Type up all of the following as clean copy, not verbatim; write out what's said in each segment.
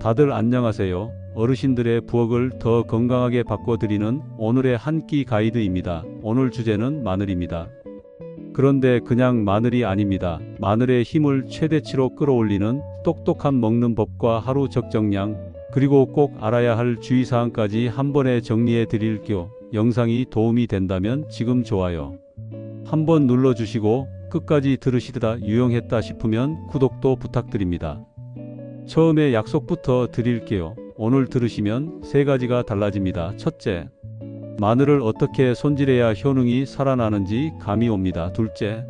다들 안녕하세요. 어르신들의 부엌을 더 건강하게 바꿔드리는 오늘의 한 끼 가이드입니다. 오늘 주제는 마늘입니다. 그런데 그냥 마늘이 아닙니다. 마늘의 힘을 최대치로 끌어올리는 똑똑한 먹는 법과 하루 적정량, 그리고 꼭 알아야 할 주의사항까지 한 번에 정리해 드릴게요. 영상이 도움이 된다면 지금 좋아요 한번 눌러주시고 끝까지 들으시다 유용했다 싶으면 구독도 부탁드립니다. 처음에 약속부터 드릴게요. 오늘 들으시면 3가지가 달라집니다. 첫째, 마늘을 어떻게 손질해야 효능이 살아나는지 감이 옵니다. 둘째,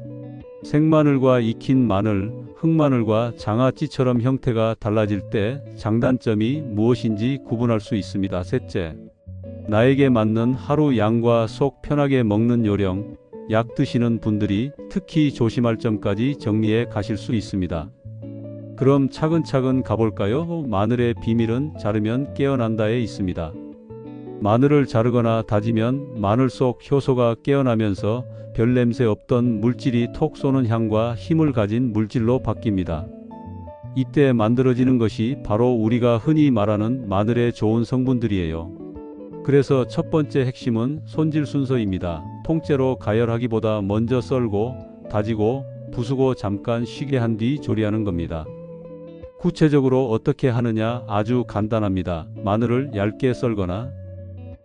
생마늘과 익힌 마늘, 흑마늘과 장아찌처럼 형태가 달라질 때 장단점이 무엇인지 구분할 수 있습니다. 셋째, 나에게 맞는 하루 양과 속 편하게 먹는 요령, 약 드시는 분들이 특히 조심할 점까지 정리해 가실 수 있습니다. 그럼 차근차근 가볼까요? 마늘의 비밀은 자르면 깨어난다에 있습니다. 마늘을 자르거나 다지면 마늘 속 효소가 깨어나면서 별 냄새 없던 물질이 톡 쏘는 향과 힘을 가진 물질로 바뀝니다. 이때 만들어지는 것이 바로 우리가 흔히 말하는 마늘의 좋은 성분들이에요. 그래서 첫 번째 핵심은 손질 순서입니다. 통째로 가열하기보다 먼저 썰고 다지고 부수고 잠깐 쉬게 한 뒤 조리하는 겁니다. 구체적으로 어떻게 하느냐? 아주 간단합니다. 마늘을 얇게 썰거나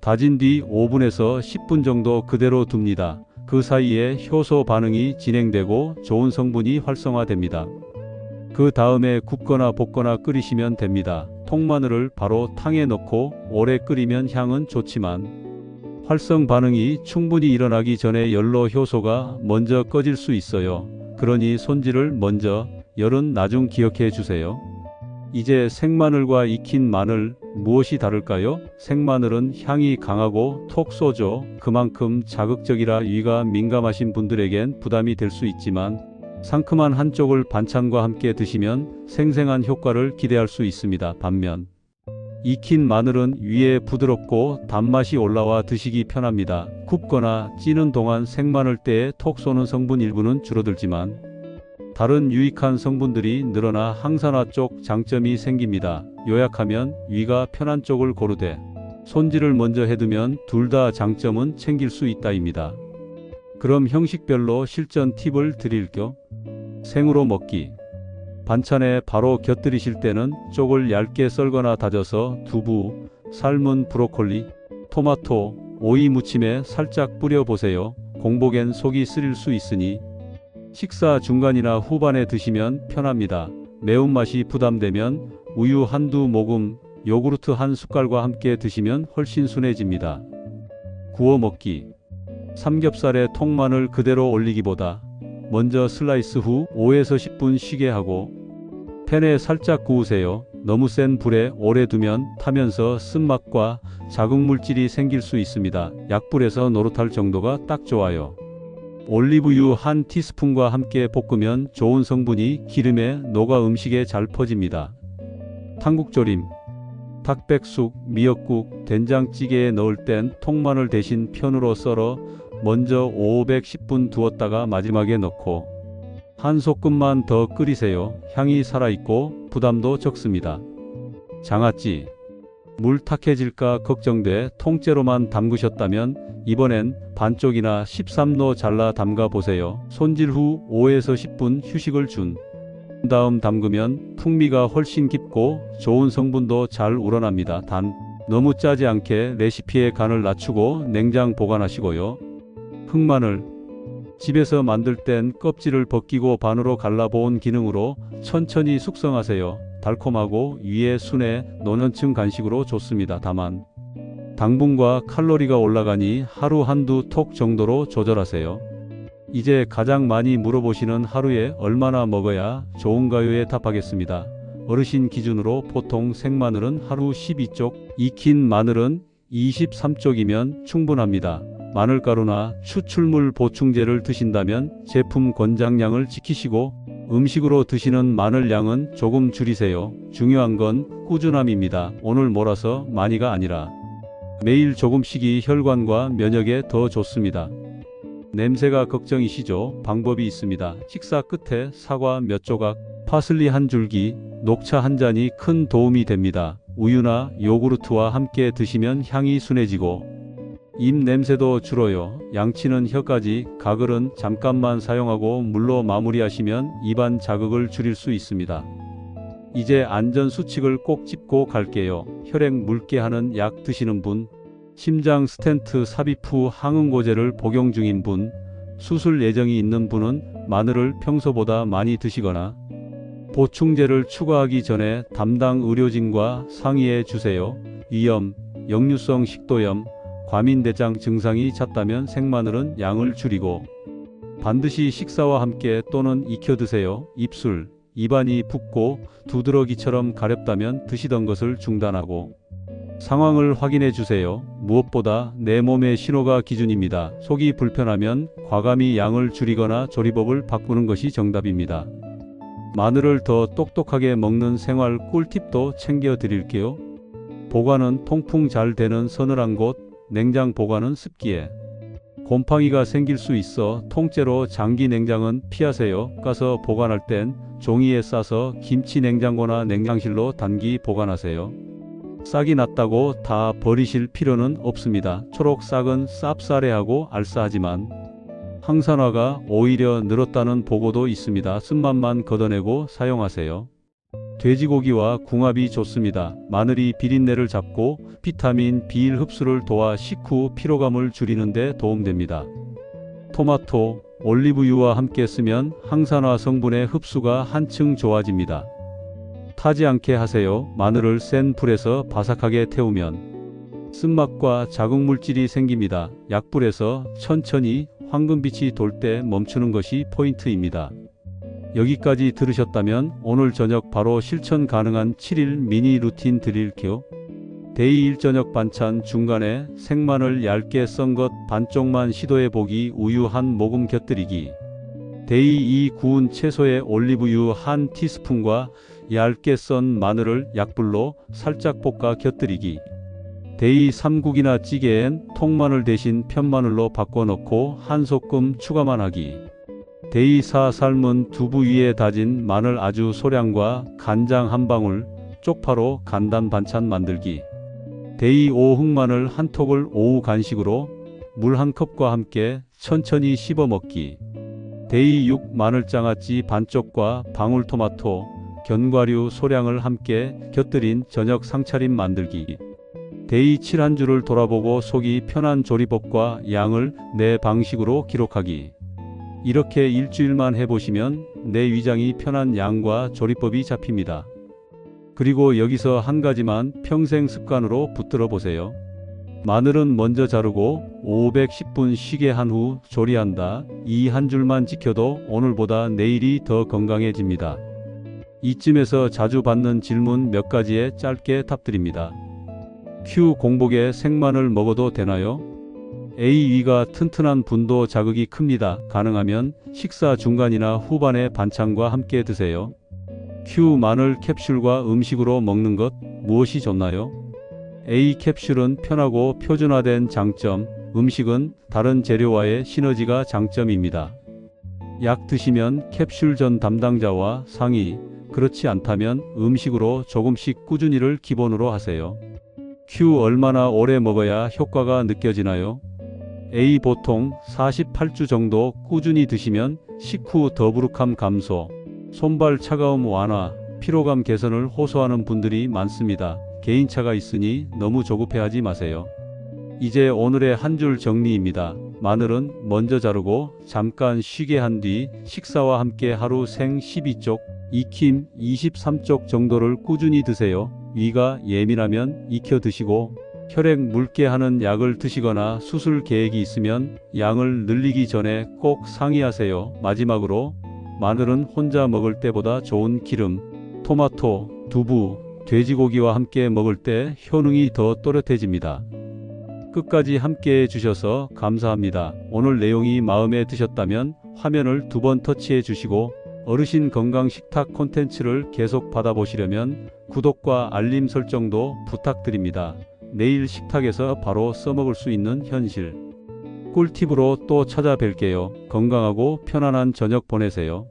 다진 뒤 5분에서 10분 정도 그대로 둡니다. 그 사이에 효소 반응이 진행되고 좋은 성분이 활성화됩니다. 그 다음에 굽거나 볶거나 끓이시면 됩니다. 통마늘을 바로 탕에 넣고 오래 끓이면 향은 좋지만 활성 반응이 충분히 일어나기 전에 연로 효소가 먼저 꺼질 수 있어요. 그러니 손질을 먼저, 열은 나중 기억해 주세요. 이제 생마늘과 익힌 마늘, 무엇이 다를까요? 생마늘은 향이 강하고 톡 쏘죠. 그만큼 자극적이라 위가 민감하신 분들에겐 부담이 될 수 있지만 상큼한 한쪽을 반찬과 함께 드시면 생생한 효과를 기대할 수 있습니다. 반면 익힌 마늘은 위에 부드럽고 단맛이 올라와 드시기 편합니다. 굽거나 찌는 동안 생마늘대에 톡 쏘는 성분 일부는 줄어들지만 다른 유익한 성분들이 늘어나 항산화 쪽 장점이 생깁니다. 요약하면 위가 편한 쪽을 고르되 손질을 먼저 해두면 둘 다 장점은 챙길 수 있다입니다. 그럼 형식별로 실전 팁을 드릴게요. 생으로 먹기. 반찬에 바로 곁들이실 때는 쪽을 얇게 썰거나 다져서 두부, 삶은 브로콜리, 토마토, 오이 무침에 살짝 뿌려보세요. 공복엔 속이 쓰릴 수 있으니 식사 중간이나 후반에 드시면 편합니다. 매운맛이 부담되면 우유 한두 모금, 요구르트 한 숟갈과 함께 드시면 훨씬 순해집니다. 구워 먹기. 삼겹살에 통마늘 그대로 올리기보다 먼저 슬라이스 후 5에서 10분 쉬게 하고 팬에 살짝 구우세요. 너무 센 불에 오래 두면 타면서 쓴맛과 자극물질이 생길 수 있습니다. 약불에서 노릇할 정도가 딱 좋아요. 올리브유 한 티스푼과 함께 볶으면 좋은 성분이 기름에 녹아 음식에 잘 퍼집니다. 탕국조림. 닭백숙, 미역국, 된장찌개에 넣을 땐 통마늘 대신 편으로 썰어 먼저 510분 두었다가 마지막에 넣고 한 소끔만 더 끓이세요. 향이 살아있고 부담도 적습니다. 장아찌. 물 탁해질까 걱정돼 통째로만 담그셨다면 이번엔 반쪽이나 13로 잘라 담가 보세요. 손질 후 5에서 10분 휴식을 준 다음 담그면 풍미가 훨씬 깊고 좋은 성분도 잘 우러납니다. 단 너무 짜지 않게 레시피의 간을 낮추고 냉장 보관하시고요. 흑마늘. 집에서 만들 땐 껍질을 벗기고 반으로 갈라보은 기능으로 천천히 숙성하세요. 달콤하고 위에 순해 노년층 간식으로 좋습니다. 다만 당분과 칼로리가 올라가니 하루 한두 톡 정도로 조절하세요. 이제 가장 많이 물어보시는 하루에 얼마나 먹어야 좋은가요에 답하겠습니다. 어르신 기준으로 보통 생마늘은 하루 12쪽, 익힌 마늘은 23쪽이면 충분합니다. 마늘가루나 추출물 보충제를 드신다면 제품 권장량을 지키시고 음식으로 드시는 마늘 양은 조금 줄이세요. 중요한 건 꾸준함입니다. 오늘 몰아서 많이가 아니라 매일 조금씩이 혈관과 면역에 더 좋습니다. 냄새가 걱정이시죠? 방법이 있습니다. 식사 끝에 사과 몇 조각, 파슬리 한 줄기, 녹차 한 잔이 큰 도움이 됩니다. 우유나 요구르트와 함께 드시면 향이 순해지고 입 냄새도 줄어요. 양치는 혀까지, 가글은 잠깐만 사용하고 물로 마무리하시면 입안 자극을 줄일 수 있습니다. 이제 안전 수칙을 꼭 짚고 갈게요. 혈액 묽게 하는 약 드시는 분, 심장 스텐트 삽입 후 항응고제를 복용 중인 분, 수술 예정이 있는 분은 마늘을 평소보다 많이 드시거나 보충제를 추가하기 전에 담당 의료진과 상의해 주세요. 위염, 역류성 식도염, 과민대장 증상이 잦다면 생마늘은 양을 줄이고 반드시 식사와 함께 또는 익혀 드세요. 입술, 입안이 붓고 두드러기처럼 가렵다면 드시던 것을 중단하고 상황을 확인해 주세요. 무엇보다 내 몸의 신호가 기준입니다. 속이 불편하면 과감히 양을 줄이거나 조리법을 바꾸는 것이 정답입니다. 마늘을 더 똑똑하게 먹는 생활 꿀팁도 챙겨 드릴게요. 보관은 통풍 잘 되는 서늘한 곳, 냉장 보관은 습기에 곰팡이가 생길 수 있어 통째로 장기 냉장은 피하세요. 까서 보관할 땐 종이에 싸서 김치 냉장고나 냉장실로 단기 보관하세요. 싹이 났다고 다 버리실 필요는 없습니다. 초록 싹은 쌉싸래하고 알싸하지만 항산화가 오히려 늘었다는 보고도 있습니다. 쓴맛만 걷어내고 사용하세요. 돼지고기와 궁합이 좋습니다. 마늘이 비린내를 잡고 비타민 B1 흡수를 도와 식후 피로감을 줄이는 데 도움됩니다. 토마토, 올리브유와 함께 쓰면 항산화 성분의 흡수가 한층 좋아집니다. 타지 않게 하세요. 마늘을 센 불에서 바삭하게 태우면 쓴맛과 자극물질이 생깁니다. 약불에서 천천히 황금빛이 돌 때 멈추는 것이 포인트입니다. 여기까지 들으셨다면 오늘 저녁 바로 실천 가능한 7일 미니 루틴 드릴게요. 데이 1저녁 반찬 중간에 생마늘 얇게 썬 것 반쪽만 시도해보기, 우유 한 모금 곁들이기. 데이 2 구운 채소에 올리브유 한 티스푼과 얇게 썬 마늘을 약불로 살짝 볶아 곁들이기. 데이 3 국이나 찌개엔 통마늘 대신 편마늘로 바꿔 넣고 한 소끔 추가만 하기. 데이 4 삶은 두부 위에 다진 마늘 아주 소량과 간장 한 방울, 쪽파로 간단 반찬 만들기. 데이 5 흑마늘 한 톡을 오후 간식으로 물 한 컵과 함께 천천히 씹어 먹기. 데이 6 마늘장아찌 반쪽과 방울토마토, 견과류 소량을 함께 곁들인 저녁 상차림 만들기. 데이 7 한 주를 돌아보고 속이 편한 조리법과 양을 내 방식으로 기록하기. 이렇게 일주일만 해보시면 내 위장이 편한 양과 조리법이 잡힙니다. 그리고 여기서 한 가지만 평생 습관으로 붙들어 보세요. 마늘은 먼저 자르고 510분 쉬게 한 후 조리한다. 이 한 줄만 지켜도 오늘보다 내일이 더 건강해집니다. 이쯤에서 자주 받는 질문 몇 가지에 짧게 답드립니다. Q 공복에 생마늘 먹어도 되나요? A. 위가 튼튼한 분도 자극이 큽니다. 가능하면 식사 중간이나 후반에 반찬과 함께 드세요. Q. 마늘 캡슐과 음식으로 먹는 것 무엇이 좋나요? A. 캡슐은 편하고 표준화된 장점, 음식은 다른 재료와의 시너지가 장점입니다. 약 드시면 캡슐 전 담당자와 상의, 그렇지 않다면 음식으로 조금씩 꾸준히를 기본으로 하세요. Q. 얼마나 오래 먹어야 효과가 느껴지나요? A. 보통 48주 정도 꾸준히 드시면 식후 더부룩함 감소, 손발 차가움 완화, 피로감 개선을 호소하는 분들이 많습니다. 개인차가 있으니 너무 조급해하지 마세요. 이제 오늘의 한 줄 정리입니다. 마늘은 먼저 자르고 잠깐 쉬게 한 뒤 식사와 함께 하루 생 12쪽, 익힘 23쪽 정도를 꾸준히 드세요. 위가 예민하면 익혀 드시고 혈액 묽게 하는 약을 드시거나 수술 계획이 있으면 양을 늘리기 전에 꼭 상의하세요. 마지막으로 마늘은 혼자 먹을 때보다 좋은 기름, 토마토, 두부, 돼지고기와 함께 먹을 때 효능이 더 또렷해집니다. 끝까지 함께 해주셔서 감사합니다. 오늘 내용이 마음에 드셨다면 화면을 2번 터치해 주시고 어르신 건강 식탁 콘텐츠를 계속 받아보시려면 구독과 알림 설정도 부탁드립니다. 내일 식탁에서 바로 써먹을 수 있는 현실 꿀팁으로 또 찾아뵐게요. 건강하고 편안한 저녁 보내세요.